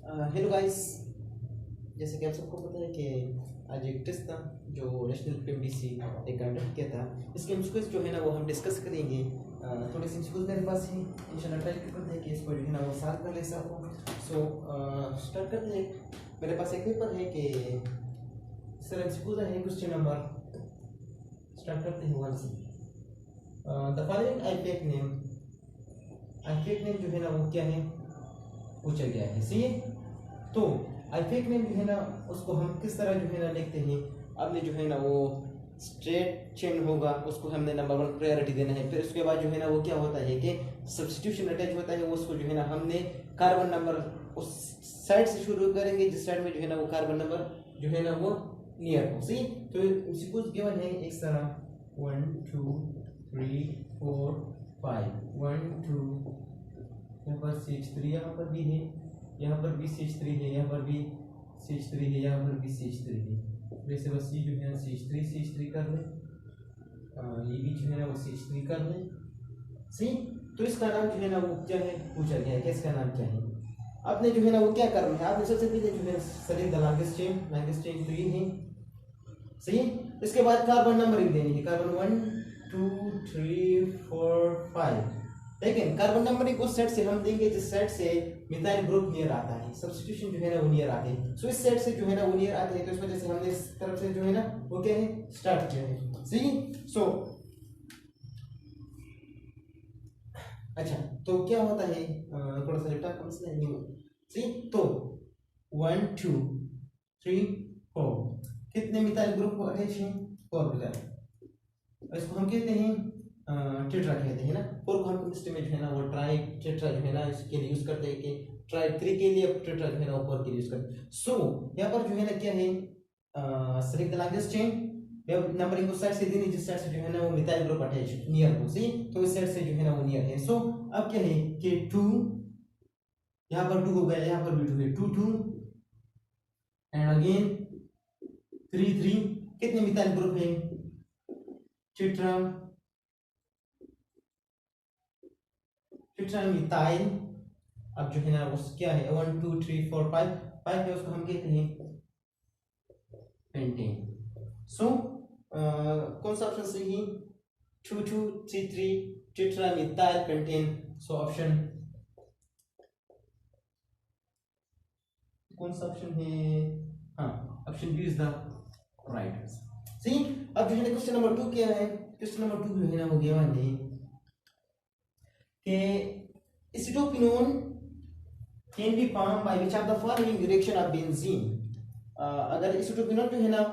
Hello guys. जैसे कि आप सबको पता है कि आज एक टेस्ट था जो नेशनल पीएमडीसी ने कंडक्ट किया था। इसके एमसीक्यूज जो है ना वो हम डिस्कस करेंगे। थोड़े से एमसीक्यूज मेरे पास हैं, इंशाल्लाह ट्राई करते हैं कि इसको जो है ना वो सॉल्व कर ले सकूँ। सो स्टार्ट करते हैं। मेरे पास एक पेपर है कि सर एमसीक्यूज है क्वेश्चन नंबर। स्टार्ट करते हैं वन से। The following I fake name जो है ना वो क्या है, पूछा गया है। सही है, तो आई फेक नेम जो है ना उसको हम किस तरह जो है ना लिखते हैं। आपने जो है ना वो स्ट्रेट चेन होगा, उसको हमने नंबर वन प्रायोरिटी देना है। फिर उसके बाद जो है ना वो क्या होता है कि सब्स्टिट्यूशन अटैच होता है, वो उसको जो है ना हमने कार्बन नंबर उस साइड से शुरू करेंगे जिस साइड में जो है ना वो कार्बन नंबर जो है ना वो नियर हो। सही, तो सपोज गिवन है इस तरह 1 2 3 4 5 1 2, यहाँ पर CH3 यहाँ पर भी है, यहाँ पर भी CH3 है, यहाँ पर भी CH3 है, यहाँ पर भी CH3 है। वैसे बस ये जो है CH3 कर ले, ये भी जो है ना वो CH3 कर ले। सही, तो इसका नाम जो है ना वो क्या है, पूछा गया है कि इसका नाम क्या है। आपने जो है ना वो क्या करना है, आपने सबसे पहले जो है सेलेक्ट द लॉन्गेस्ट चेन तो ये है। सही, इसके बाद कार्बन नंबरिंग देनी है, कार्बन 1 2 3 4 5। लेकिन कार्बन नंबरिंग उस सेट से हम देंगे जिस सेट से मिथाइल ग्रुप नियर आता है, सब्स्टिट्यूशन जो है ना वो नियर आते हैं। सो इस सेट से जो है ना वो नियर आते हैं, तो इस वजह से हमने इस तरफ से जो है ना वो क्या है स्टार्ट किया है। सही, सो अच्छा, तो क्या होता है, थोड़ा सा लेफ्ट का मसला है। सही, तो 1 2 3 4 कितने मिथाइल ग्रुप को अटैच है, 4 मिथाइल। इसको हम कहते हैं टेट्रा कहते हैं ना। 4 को हम केमिस्ट्री में जो है ना वो ट्राई टेट्रा जो है ना इसके लिए यूज करते हैं कि ट्राई 3 के लिए टेट्रा जो है ना 4 के लिए यूज करते हैं। सो यहाँ पर जो है ना क्या है, select the largest chain, numbering उस साइड से देनी जिस साइड से जो है ना वो मिथाइल ग्रुप अटैच नियर हो। सी, तो इस साइड से जो है ना वो नियर है। सो अब क्या है कि 2, यहाँ पर 2 हो गया, यहाँ पर भी 2 है, 2 2 एंड अगेन 3 3। कितने मिथाइल ग्रुप है, टेट्रा मिथाइल। अब जो है ना उस क्या है 1 2 3 4 5 5 है, उसको हम कहते हैं पेंटेन। सो कौन सा ऑप्शन सही है, 2 2 3 3 tetra methyl pentane. So option कौन सा ऑप्शन है, हाँ option B is the right answer. सही, अब जो है ना क्वेश्चन नंबर 2 क्या है, क्वेश्चन नंबर 2 जो है ना वो गिवन है कि एसिटोक्विनोन can be formed by which of the following reaction of benzene। अगर एसिटोक्विनोन जो है ना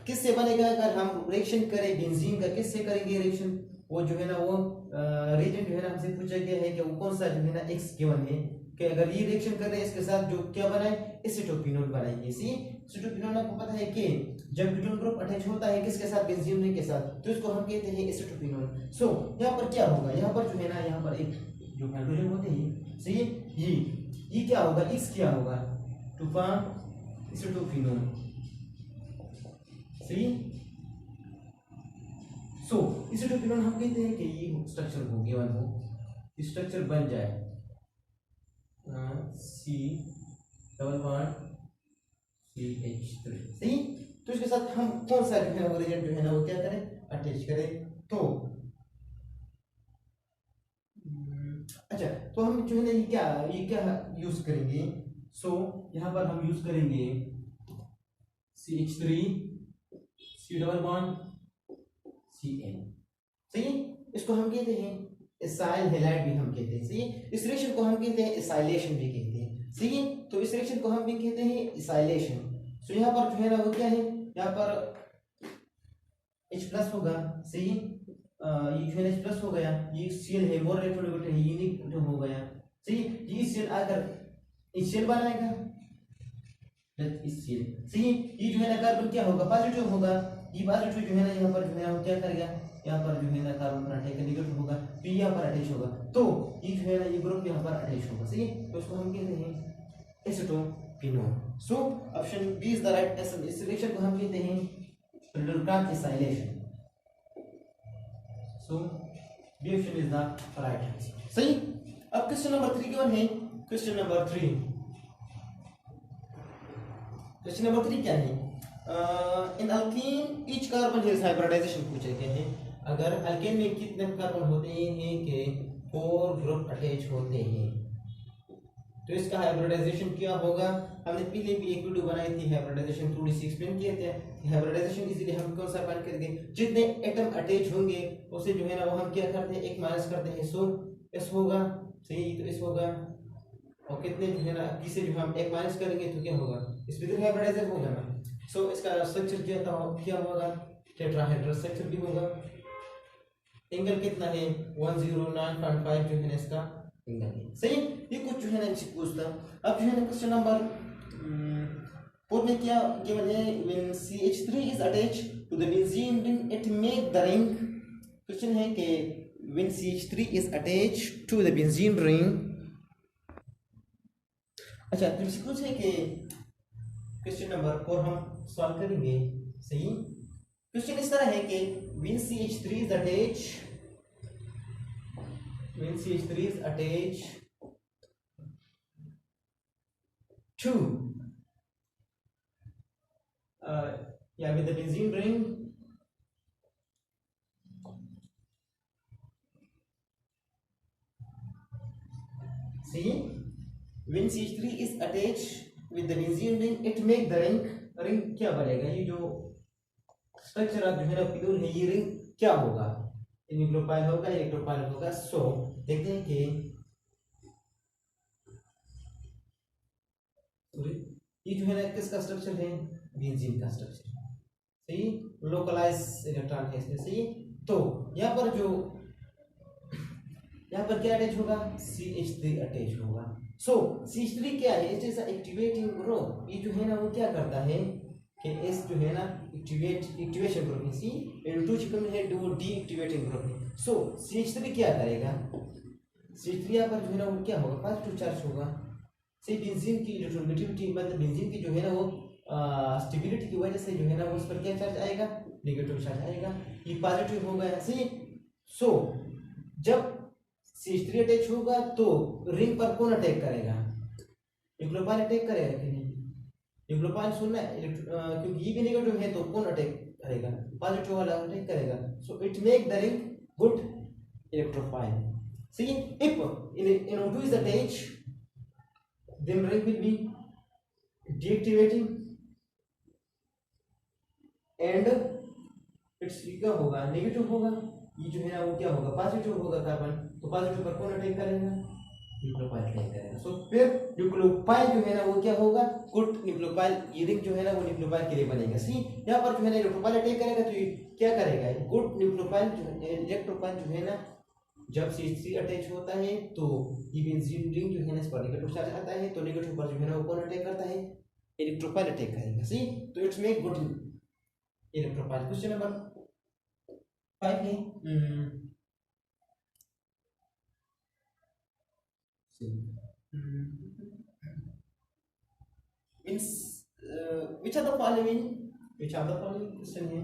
किससे बनेगा, अगर हम रिएक्शन करें बेंजीन का, किससे करेंगे रिएक्शन, वो जो है ना वो रिएजेंट जो है ना हमसे पूछा गया है कि वो कौन सा जो है ना एक्स गिवन है कि अगर ये रिएक्शन कर रहे हैं इसके साथ जो क्या बनाए, एसिटोक्विनोन बनाएंगे। सी, एसिटोक्विनोन आपको पता है कि जब कीटोन ग्रुप अटैच होता है किसके साथ, बेंजीन के साथ, तो इसको हम कहते हैं एसिटोक्विनोन। सो यहाँ पर क्या होगा, यहाँ पर जो है ना यहाँ पर एक जो हाइड्रोजन होते हैं, सही, ये क्या होगा, इस क्या होगा, टू फॉर्म एसिटोक्विनोन। सही, सो एसिटोक्विनोन हम कहते हैं कि ये स्ट्रक्चर हो गया हो, स्ट्रक्चर बन जाए C डबल बॉन्ड CH3। सही, तो इसके साथ हम कौन सा जो है वो रिएजेंट जो है ना वो क्या करें, अटैच करें। तो अच्छा, तो हम जो है ना ये क्या यूज करेंगे। सो यहाँ पर हम यूज करेंगे CH3 C double bond Cn। सही, इसको हम कहते हैं एसाइल हैलाइड भी हम कहते हैं। सही, इस रिएक्शन को हम कहते हैं एसाइलेशन भी कहते हैं। सही, तो इस रिएक्शन को हम भी कहते हैं एसाइलेशन। सो यहाँ पर जो है ना वो क्या है, यहाँ पर H प्लस होगा। सही, ये जो है H प्लस हो गया, ये Cl है, मोर इलेक्ट्रॉनिक है, यूनिक हो गया। सही, ये Cl आकर Cl बनाएगा, Cl। सही, ये जो है ना कार्बन क्या होगा, पॉजिटिव होगा, ये पॉजिटिव जो है ना यहाँ पर जो है ना क्या करेगा, यहाँ पर जो है ना कार्बन पर अटैक नेगेटिव होगा, तो यहाँ पर अटैच होगा, तो ये जो है ना ये ग्रुप यहाँ पर अटैच होगा। सही, तो इसको हम कहते हैं acetophenone. So option B is the right answer. इस रिएक्शन को हम कहते हैं Friedel-Crafts acylation. So B option is the right answer. सही, अब क्वेश्चन नंबर 3 गिवन है, क्वेश्चन नंबर 3 क्वेश्चन नंबर 3 क्या है? In alkene each carbon has hybridization पूछे गए हैं। अगर अल्केन में कितने कार्बन होते हैं कि 4 ग्रुप अटैच होते हैं, तो इसका हाइब्रिडाइजेशन क्या होगा? हमने पहले भी एक वीडियो बनाई थी, हाइब्रिडाइजेशन थोड़ी सी एक्सप्लेन किए थे। हाइब्रिडाइजेशन इजीली हम कौन सा फाइंड करेंगे? जितने एटम अटैच होंगे उसे जो है ना वो हम क्या करते हैं, एक माइनस करते हैं, सो एस होगा, सही, तो एस होगा। और कितने जो है ना किसे जो हम एक माइनस करेंगे तो क्या होगा? इस पर हाइब्रिडाइजेशन होगा ना। सो इसका स्ट्रक्चर क्या होगा? टेट्राहेड्रल स्ट्रक्चर भी होगा। एंगल कितना है? 109.5 जो है ना इसका एंगल है, सही। ये कुछ जो है ना इनसे पूछता। अब जो है ना क्वेश्चन नंबर 4 में क्या गिवन है? When CH3 is attached to the benzene ring it make the ring. Question है कि when CH3 is attached to the benzene ring. अच्छा, तुमसे पूछ है कि क्वेश्चन नंबर 4 हम सॉल्व करेंगे, सही। क्वेश्चन इस तरह है कि when CH3 is attached to with the benzene ring, see, when CH3 is attached with the benzene ring it make the ring क्या बनेगा? ये जो स्ट्रक्चर ऑफ जो है ना प्यूर है, ये रिंग क्या होगा? न्यूक्लियोफाइल होगा, इलेक्ट्रोफाइल होगा। सो देखते हैं कि ये जो है ना किसका स्ट्रक्चर है? बेंजीन का स्ट्रक्चर, सही। लोकलाइज इलेक्ट्रॉन है इसमें, सही। तो यहाँ पर क्या अटैच होगा? CH3 अटैच होगा। सो CH3 क्या है? It is activating group. ये जो है ना वो क्या करता है कि एस जो है ना एक्टिवेशन ग्रुप है, सी N2 चिकन है, वो डीएक्टिवेटिंग ग्रुप है। सो CH3 क्या करेगा? CH3 यहाँ पर जो है ना वो क्या होगा? पॉजिटिव चार्ज होगा, से बेंजीन की इलेक्ट्रोनेगेटिविटी, मतलब बेंजीन की जो है ना वो स्टेबिलिटी की वजह से जो है ना उस पर क्या चार्ज आएगा? नेगेटिव चार्ज आएगा, ये पॉजिटिव होगा, सही। सो जब CH3 अटैच होगा तो रिंग पर कौन अटैक करेगा? न्यूक्लियोफाइल अटैक करेगा कि नहीं? न्यूक्लियोफाइल सुनना है, क्योंकि ये भी नेगेटिव है तो कौन अटैक करेगा? पॉजिटिव वाला अटैक करेगा। So it make the ring good electrophile, see if NO2 is attached then ring will be deactivating and its क्या होगा? नेगेटिव होगा। ये जो है ना वो क्या होगा? पॉजिटिव होगा कार्बन, तो पॉजिटिव पर कौन अटैक करेगा? न्यूक्लियोफाइल अटैक करेगा। सो फिर न्यूक्लियोफाइल जो है ना वो क्या होगा? Good nucleophile. ये रिंग जो है ना वो न्यूक्लियोफाइल के लिए बनेगा, सी। यहाँ पर जो है ना इलेक्ट्रोफाइल अटैक करेगा तो ये क्या करेगा? गुड न्यूक्लियोफाइल जो है, इलेक्ट्रोफाइल जो है ना जब CH3 अटैच होता है तो ये बेंजीन रिंग जो है ना इस पर नेगेटिव चार्ज आता है, तो नेगेटिव पर जो है ना वो कौन अटैक करता है? इलेक्ट्रोफाइल अटैक करेगा, सी। तो it's make good electrophile. Question number 5 है, means which are the following question है।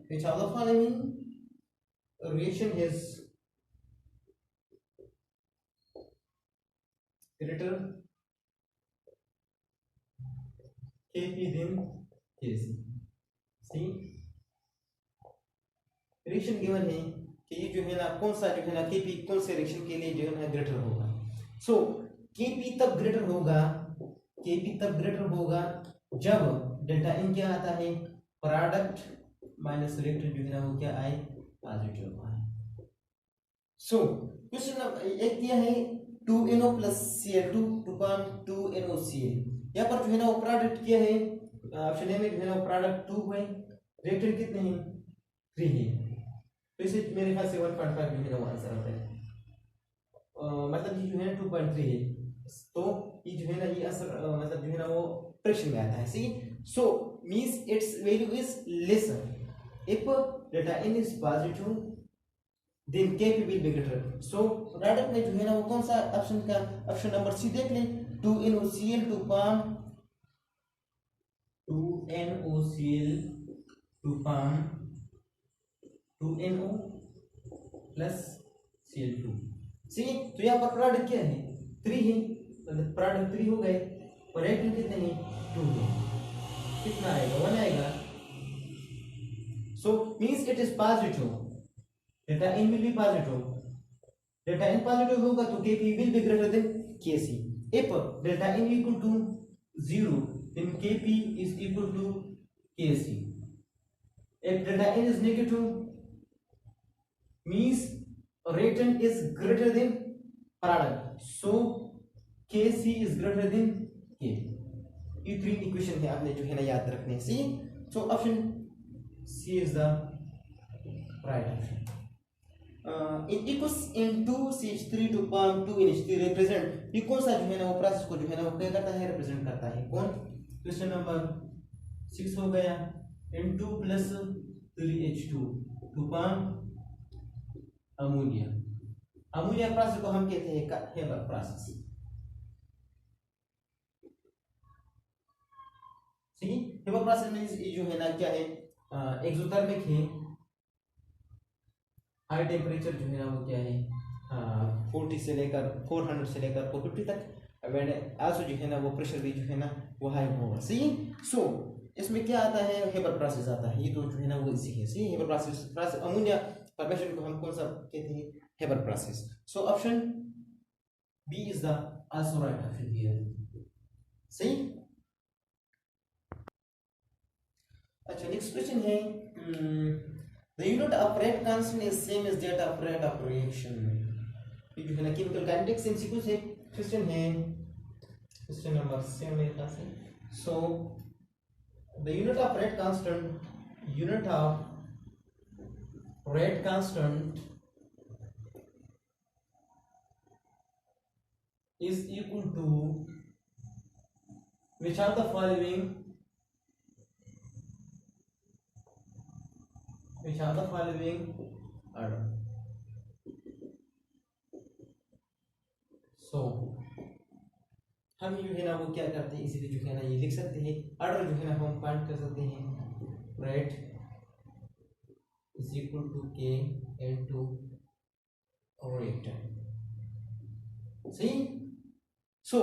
Which of the following reaction is greater Kp than Kc? See, reaction given है कि ये जो है ना कौन सा जो है ना Kp कौन से रिएक्शन के लिए जो है ना ग्रेटर होगा? सो Kp तब ग्रेटर होगा जब डेल्टा N क्या आता है? प्रोडक्ट माइनस रिएक्टेंट जो है ना वो क्या आए? पॉजिटिव आए। सो क्वेश्चन एक दिया है 2NO plus Cl2 2.2NOCl। यहाँ पर जो है ना वो प्रोडक्ट क्या है? ऑप्शन ए में जो है ना वो प्रोडक्ट 2 है, रिएक्टेंट कितने हैं? 3 है, तो इसे मेरे ख्याल से 1.5 जो है ना वो आंसर आता है। मतलब ये जो है 2.3 है, तो ये जो है ना ये आंसर मतलब जो है ना वो फ्रैक्शन में आता है, C. So means its value is lesser if delta N is positive then Kp will be greater. So product में जो है ना वो कौन सा ऑप्शन नंबर सी देख लें, 2NOCl 2NO plus Cl2। सही, तो यहाँ पर प्रोडक्ट क्या है, 3 है, मतलब प्रोडक्ट 3 हो गए, और रिएक्टेंट कितने हैं, 2 है, कितना आएगा, 1 आएगा। सो means it is positive, delta n will be positive, delta n positive होगा तो Kp will be greater than Kc। if delta n equal to 0 then Kp is equal to Kc। if delta n is negative means reactant is greater than product, so Kc is greater than K। ये 3 equation है, आपने जो है ना याद रखने हैं। C, so option C is the right option. In equals in 2CH3 to form 2NH3 represent, ये कौन सा जो है ना वो प्रोसेस को जो है ना वो क्या करता है, रिप्रेजेंट करता है, कौन? क्वेश्चन नंबर 6 हो गया, N2 plus 3H2 to form ammonia. Ammonia process को हम कहते हैं हेबर प्रोसेस। सही, हेबर प्रोसेस में जो है ना क्या है, एक्सोथर्मिक है, हाई टेम्परेचर जो है ना वो क्या है, 40 से लेकर 400 से लेकर 450 तक, आल्सो जो है ना वो प्रेशर भी जो है ना वो हाई होगा। सही, सो इसमें क्या आता है, हेबर प्रोसेस आता है, ये तो जो है ना वो इजी है। सही, हेबर प्रोसेस अमोनिया फॉर्मेशन को हम कौन सा कहते हैं, Haber process. So option B is the also right option here. सही, अच्छा नेक्स्ट क्वेश्चन है, the unit of rate constant is same as that of rate of reaction। ये जो है ना केमिकल काइनेटिक्स एमसीक्यू से क्वेश्चन है, क्वेश्चन नंबर 7 मेरे पास है। सो the unit of rate constant is equal to which are the following order। so हम जो है ना वो क्या करते हैं, इसीलिए जो है ना ये लिख सकते हैं, ऑर्डर जो है ना हम फाइंड कर सकते हैं, रेट इज इक्वल टू के इनटू रिएक्टेंट। सही, सो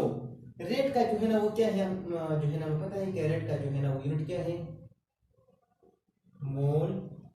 रेट का जो है ना वो क्या है, जो है ना पता है कि रेट का जो है ना वो यूनिट क्या है, मोल